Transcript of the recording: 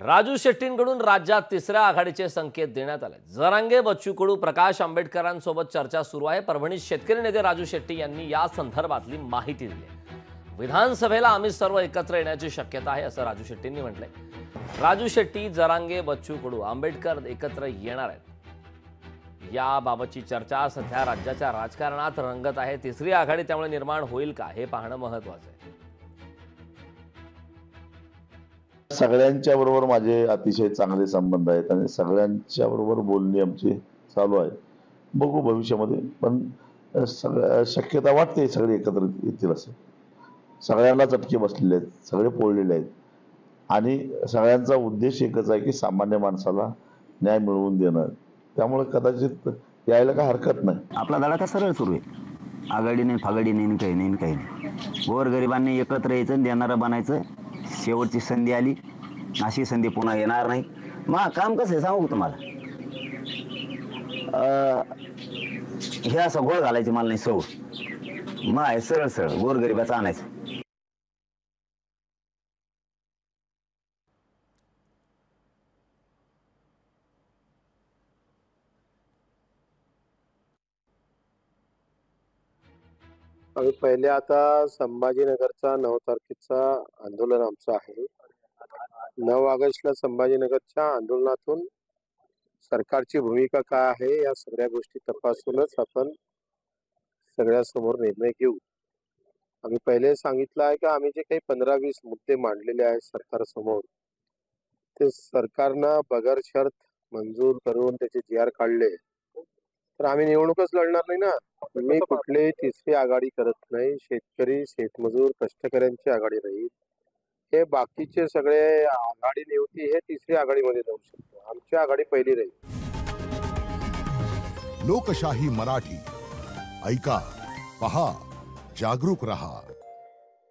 राजू शेट्टींकडून राज्यात तिसऱ्या आघाडीचे संकेत देण्यात आले। जरांगे, बच्चू कडू, प्रकाश आंबेडकरांसोबत चर्चा सुरू आहे। परभणीत शेतकरी नेते राजू शेट्टी यांनी या संदर्भातली माहिती दिली। विधानसभेला आम्ही सर्व एकत्र येण्याची शक्यता आहे असं राजू शेट्टींनी म्हटलंय। राजू शेट्टी, जरांगे, बच्चू कडू, आंबेडकर एकत्र येणार आहेत। याबाबतची चर्चा सध्या राज्याच्या राजकारणात रंगत आहे। तिसरी आघाडी त्यामुळे निर्माण होईल का हे पाहणं महत्त्वाचं आहे। सगळ्यांच्या बरोबर माझे अतिशय चांगले संबंध आहेत आणि सगळ्यांच्या बरोबर बोलणी आमची चालू आहे। बघू भविष्यामध्ये, पण शक्यता वाटते सगळे एकत्र येतील असं। सगळ्यांना चटके बसलेले आहेत, सगळे पोळलेले आहेत आणि सगळ्यांचा उद्देश एकच आहे की सामान्य माणसाला न्याय मिळवून देणं। त्यामुळे कदाचित यायला काय हरकत नाही। आपला धडा सरळ सुरू आहे। आघाडी नाही, फागाडी नाही, काही नाही, काही नाही। गोरगरिबांनी एकत्र यायचं, देणारं बनायचं। शेवटची संधी आली, अशी संधी पुन्हा येणार नाही। मग काम कसं आहे सांगू तुम्हाला, हे असं गोळ घालायचे मला नाही सवय। मग आहे सरळ सरळ गोरगरिबाचं आणायचं। आम्ही पहिले आता संभाजीनगरचा 9 तारखेचा आंदोलन आमचं आहे। 9 ऑगस्टला संभाजीनगरच्या आंदोलनातून सरकारची भूमिका काय आहे या सगळ्या गोष्टी तपासूनच आपण सगळ्यासमोर निर्णय घेऊ। आम्ही पहिले सांगितलं आहे की आम्ही जे काही 15-20 मुद्दे मांडलेले आहेत सरकारसमोर, ते सरकारनं बगर शर्त मंजूर करून त्याचे GR काढले तर आम्ही निवडणूकच लढणार नाही ना। मी कुठलीही तिसरी आघाडी करत नाही। शेतकरी, शेतमजूर, कष्टकऱ्यांची आघाडी राहील। हे बाकीचे सगळे आघाडी निवती हे तिसरी आघाडीमध्ये जाऊ शकतो। आमची आघाडी पहिली राहील। लोकशाही मराठी ऐका, पहा, जागरूक रहा।